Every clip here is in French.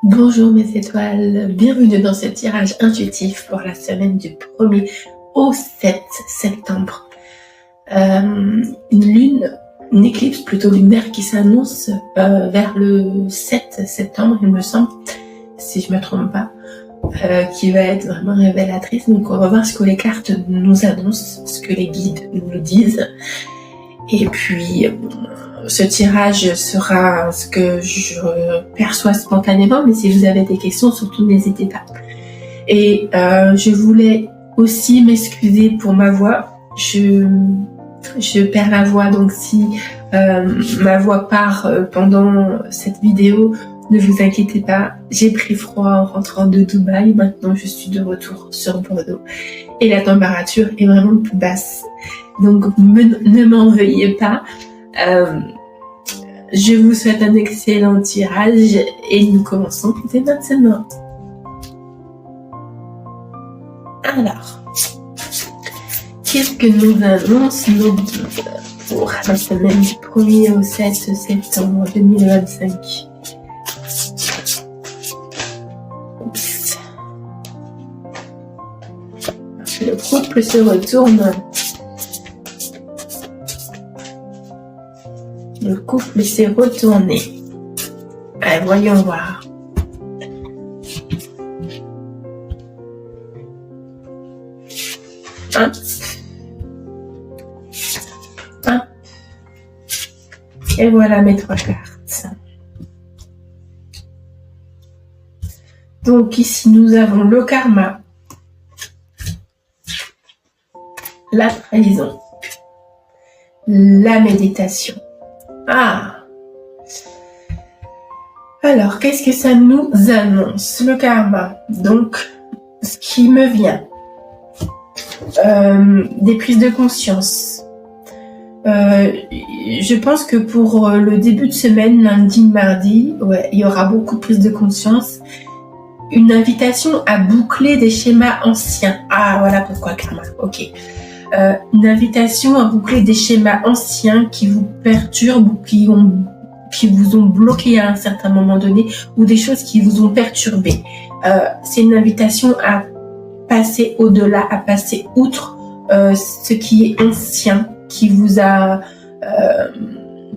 Bonjour mes étoiles, bienvenue dans ce tirage intuitif pour la semaine du 1er au 7 septembre. Une éclipse plutôt lunaire qui s'annonce vers le 7 septembre, il me semble, si je me trompe pas, qui va être vraiment révélatrice. Donc on va voir ce que les cartes nous annoncent, ce que les guides nous disent. Et puis, ce tirage sera ce que je perçois spontanément, mais si vous avez des questions, surtout n'hésitez pas. Et je voulais aussi m'excuser pour ma voix. Je perds la voix, donc si ma voix part pendant cette vidéo, ne vous inquiétez pas. J'ai pris froid en rentrant de Dubaï. Maintenant, je suis de retour sur Bordeaux. Et la température est vraiment plus basse. Donc, ne m'en veuillez pas. Je vous souhaite un excellent tirage et nous commençons dès maintenant. Alors, qu'est-ce que nous annoncent nos guides pour la semaine du 1er au 7 septembre 2025? Oups. Le couple se retourne. Le couple s'est retourné. Allez, voyons voir. Et voilà mes 3 cartes. Donc ici nous avons le karma, la trahison, la méditation. Alors, qu'est-ce que ça nous annonce? Le karma. Donc, ce qui me vient. Des prises de conscience. Je pense que pour le début de semaine, lundi, mardi, il y aura beaucoup de prises de conscience. Une invitation à boucler des schémas anciens. Voilà pourquoi karma. Ok. Une invitation à boucler des schémas anciens qui vous perturbent ou qui vous ont bloqué à un certain moment donné, ou des choses qui vous ont perturbé. C'est une invitation à passer au-delà, à passer outre ce qui est ancien, qui vous a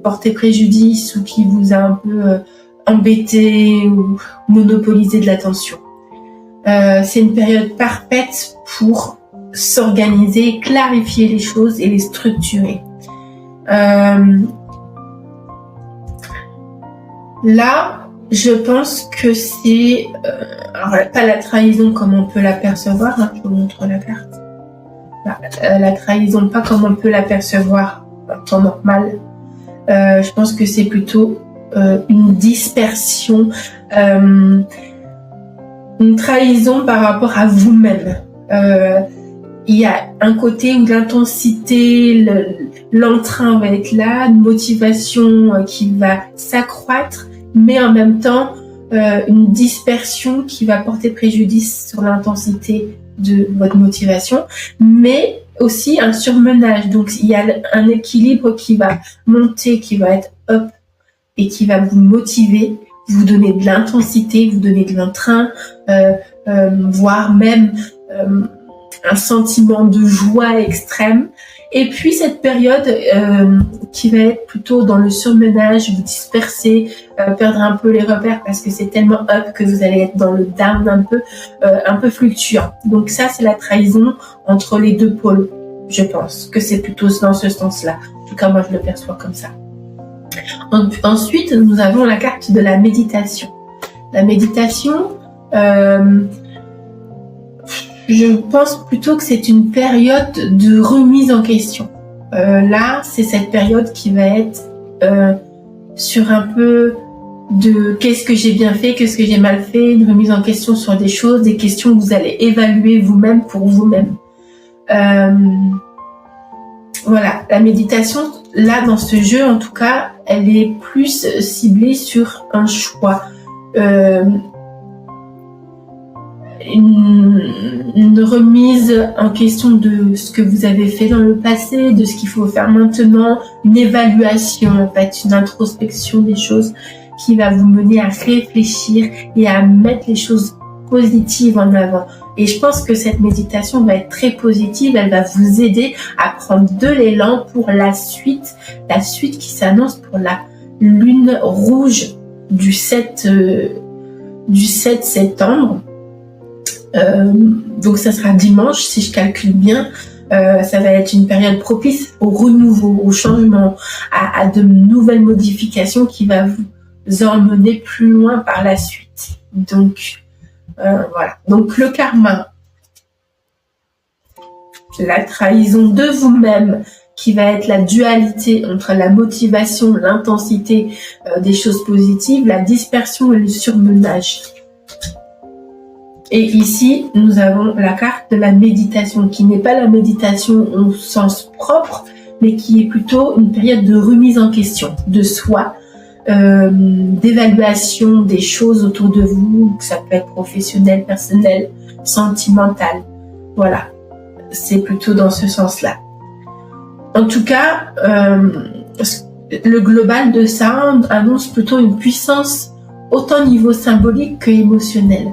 porté préjudice ou qui vous a un peu embêté ou monopolisé de l'attention. C'est une période parfaite pour s'organiser, clarifier les choses et les structurer. Là, je pense que c'est pas la trahison comme on peut l'apercevoir. Je vous montre la carte. La trahison, pas comme on peut l'apercevoir en temps normal. Je pense que c'est plutôt une dispersion, une trahison par rapport à vous-même. Il y a un côté où l'intensité, l'entrain va être là, une motivation qui va s'accroître, mais en même temps une dispersion qui va porter préjudice sur l'intensité de votre motivation, mais aussi un surmenage. Donc il y a un équilibre qui va monter, qui va être up et qui va vous motiver, vous donner de l'intensité, vous donner de l'entrain, voire même un sentiment de joie extrême. Et puis cette période qui va être plutôt dans le surmenage, vous disperser, perdre un peu les repères parce que c'est tellement up que vous allez être dans le down un peu fluctuant. Donc ça, c'est la trahison entre les deux pôles. Je pense que c'est plutôt dans ce sens-là. En tout cas, moi, je le perçois comme ça. Ensuite, nous avons la carte de la méditation. La méditation, je pense plutôt que c'est une période de remise en question. Là, c'est cette période qui va être sur un peu de qu'est-ce que j'ai bien fait, qu'est-ce que j'ai mal fait, une remise en question sur des choses, des questions que vous allez évaluer vous-même pour vous-même. Voilà, la méditation, là, dans ce jeu, en tout cas, elle est plus ciblée sur un choix. Une remise en question de ce que vous avez fait dans le passé, de ce qu'il faut faire maintenant, une évaluation en fait, une introspection des choses qui va vous mener à réfléchir et à mettre les choses positives en avant. Et je pense que cette méditation va être très positive, elle va vous aider à prendre de l'élan pour la suite qui s'annonce pour la lune rouge du 7 septembre. Donc ça sera dimanche si je calcule bien. Ça va être une période propice au renouveau, au changement, à de nouvelles modifications qui va vous emmener plus loin par la suite. Donc voilà. Donc le karma, la trahison de vous-même, qui va être la dualité entre la motivation, l'intensité des choses positives, la dispersion et le surmenage. Et ici, nous avons la carte de la méditation, qui n'est pas la méditation au sens propre, mais qui est plutôt une période de remise en question de soi, d'évaluation des choses autour de vous, que ça peut être professionnel, personnel, sentimental. Voilà, c'est plutôt dans ce sens-là. En tout cas, le global de ça annonce plutôt une puissance autant au niveau symbolique que émotionnel.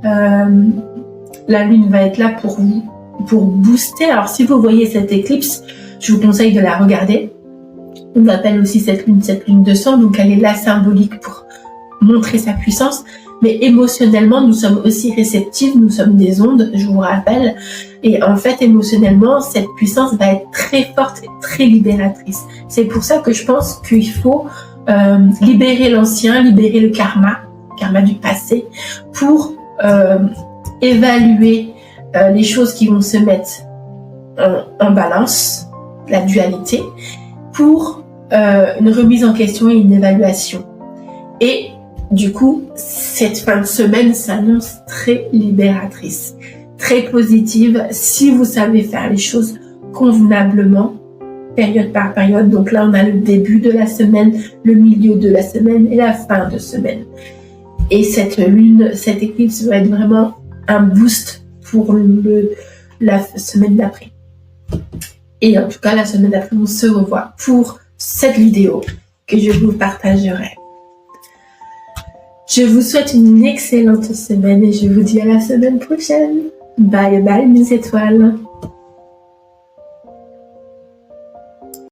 La lune va être là pour vous, pour booster. Alors si vous voyez cette éclipse, je vous conseille de la regarder. On appelle aussi cette lune de sang, donc elle est là symbolique pour montrer sa puissance. Mais émotionnellement, nous sommes aussi réceptifs, nous sommes des ondes, je vous rappelle. Et en fait, émotionnellement, cette puissance va être très forte et très libératrice. C'est pour ça que je pense qu'il faut libérer l'ancien, libérer le karma du passé, pour évaluer les choses qui vont se mettre en balance, la dualité, pour une remise en question et une évaluation. Et du coup, cette fin de semaine s'annonce très libératrice, très positive, si vous savez faire les choses convenablement, période par période. Donc là, on a le début de la semaine, le milieu de la semaine et la fin de semaine. Et cette éclipse va être vraiment un boost pour la semaine d'après. Et en tout cas, la semaine d'après, on se revoit pour cette vidéo que je vous partagerai. Je vous souhaite une excellente semaine et je vous dis à la semaine prochaine. Bye bye mes étoiles.